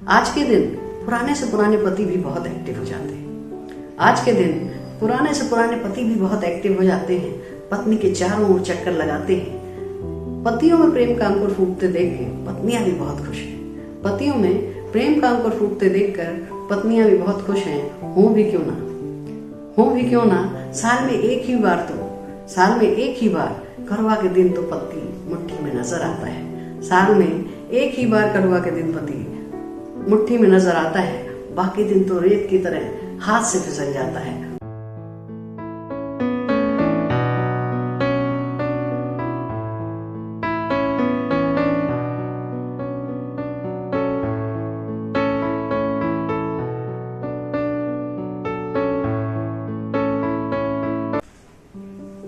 आज के दिन पुराने से पुराने पति भी बहुत एक्टिव हो जाते हैं। आज के दिन पुराने से पुराने पति भी बहुत एक्टिव हो जाते हैं। पत्नी के चारों ओर चक्कर लगाते हैं। पतियों में प्रेम का अंकुर फूटते देख के पत्नियां भी बहुत खुश हैं। पतियों में प्रेम का अंकुर फूटते देखकर पत्नियां भी बहुत खुश हैं। हो भी क्यों ना साल में एक ही बार करवा के दिन तो पति मुट्ठी में नजर आता है। साल में एक ही बार करवा के दिन पति मुट्ठी में नजर आता है। बाकी दिन तो रेत की तरह हाथ से फिसल जाता है।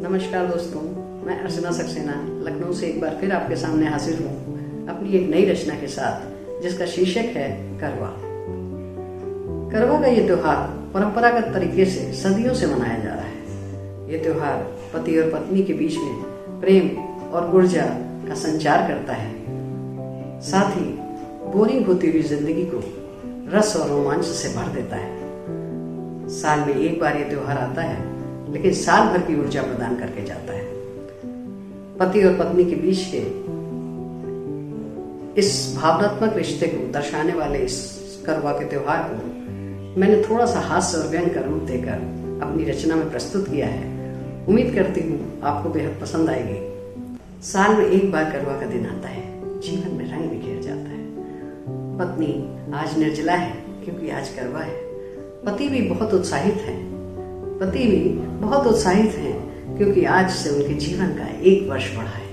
नमस्कार दोस्तों, मैं अर्चना सक्सेना लखनऊ से एक बार फिर आपके सामने हाजिर हूँ अपनी एक नई रचना के साथ, जिसका शीर्षक है करवा। करवा का ये त्योहार परंपरागत तरीके से सदियों से मनाया जा रहा है। ये त्योहार पति और पत्नी के बीच में प्रेम और ऊर्जा का संचार करता है, साथ ही बोरिंग होती हुई जिंदगी को रस और रोमांच से भर देता है। साल में एक बार ये त्योहार आता है, लेकिन साल भर की ऊर्जा प्रदान करके जाता है। पति और पत्नी के बीच के इस भावनात्मक रिश्ते को दर्शाने वाले इस करवा के त्योहार को मैंने थोड़ा सा हास्य और व्यंग का रूप देकर अपनी रचना में प्रस्तुत किया है। उम्मीद करती हूँ आपको बेहद पसंद आएगी। साल में एक बार करवा का दिन आता है, जीवन में रंग बिखेर जाता है। पत्नी आज निर्जला है क्योंकि आज करवा है। पति भी बहुत उत्साहित हैं क्योंकि आज से उनके जीवन का एक वर्ष बढ़ा है।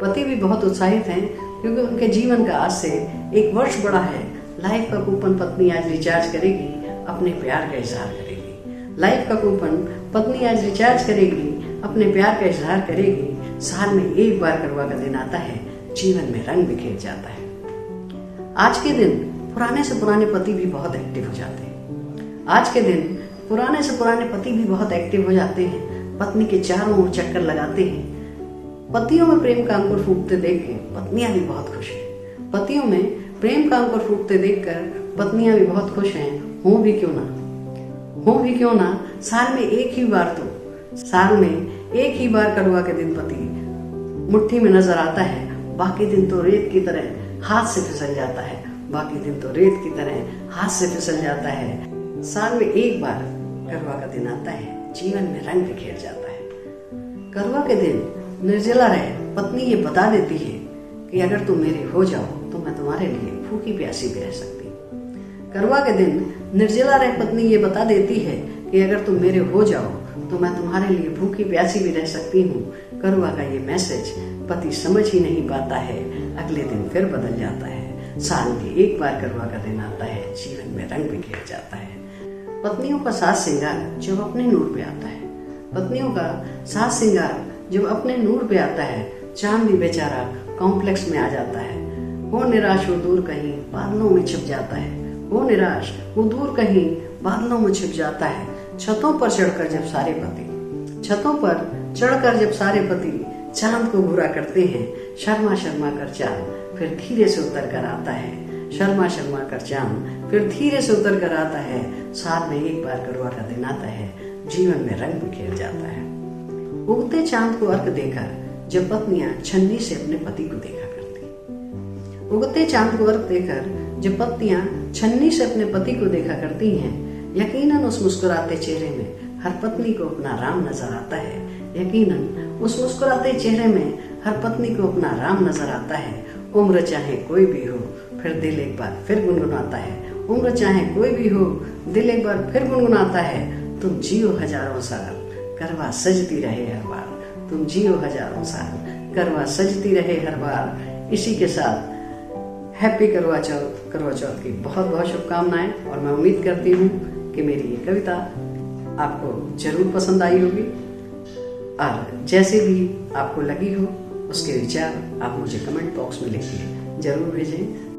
पति भी बहुत उत्साहित हैं क्योंकि उनके जीवन का आज से एक वर्ष बढ़ा है। लाइफ का कूपन पत्नी आज रिचार्ज करेगी, अपने प्यार का इजहार करेगी। लाइफ का कूपन पत्नी आज रिचार्ज करेगी, अपने प्यार का इजहार करेगी। साल में एक बार करवा का दिन आता है, जीवन में रंग बिखेर जाता है। आज के दिन पुराने से पुराने पति भी बहुत एक्टिव हो जाते हैं। आज के दिन पुराने से पुराने पति भी बहुत एक्टिव हो जाते हैं। पत्नी के चारों ओर चक्कर लगाते हैं। पतियों में प्रेम का अंकुर फूटते देख के पत्नियां भी बहुत खुश हैं। पतियों में प्रेम का अंकुर फूटते देखकर पत्नियां भी बहुत खुश हैं। हो भी क्यों ना साल में एक ही बार करवा के दिन पति मुट्ठी में नजर आता है। बाकी दिन तो रेत की तरह हाथ से फिसल जाता है। साल में एक बार करवा का दिन आता है, जीवन में रंग बिखेर जाता है। करवा के दिन निर्जला रहे पत्नी ये बता देती है कि अगर तुम मेरे हो जाओ तो मैं तुम्हारे लिए भूखी प्यासी भी रह सकती हूँ। करवा के दिन निर्जला रहे पत्नी ये बता देती है कि अगर तुम मेरे हो जाओ तो मैं तुम्हारे लिए भूखी प्यासी भी रह सकती हूँ। करवा का ये मैसेज पति समझ ही नहीं पाता है। अगले दिन फिर बदल जाता है। साल में एक बार करवा का दिन आता है, जीवन में रंग बिखेर जाता है। पत्नियों का साज श्रृंगार जब अपने नूर पे आता है, चांद भी बेचारा कॉम्प्लेक्स में आ जाता है। वो निराश वो दूर कहीं बादलों में छिप जाता है। छतों पर चढ़कर जब सारे पति चांद को घूरा करते हैं, शर्मा कर चांद फिर धीरे से उतर कर आता है। साल में एक बार करवा का दिन आता है, जीवन में रंग बिखेर जाता है। उगते चांद को अर्घ देकर जब पत्नियां छन्नी से अपने पति को देखा करती हैं, यकीनन उस मुस्कुराते चेहरे में हर पत्नी को अपना राम नजर आता है। उम्र चाहे कोई भी हो, फिर दिल एक बार फिर गुनगुनाता है। तुम जियो हजारों साल, करवा सजती रहे हर बार। इसी के साथ हैप्पी करवा चौथ की बहुत बहुत शुभकामनाएं। और मैं उम्मीद करती हूँ कि मेरी ये कविता आपको जरूर पसंद आई होगी। और जैसे भी आपको लगी हो उसके विचार आप मुझे कमेंट बॉक्स में लिखिए, जरूर भेजें।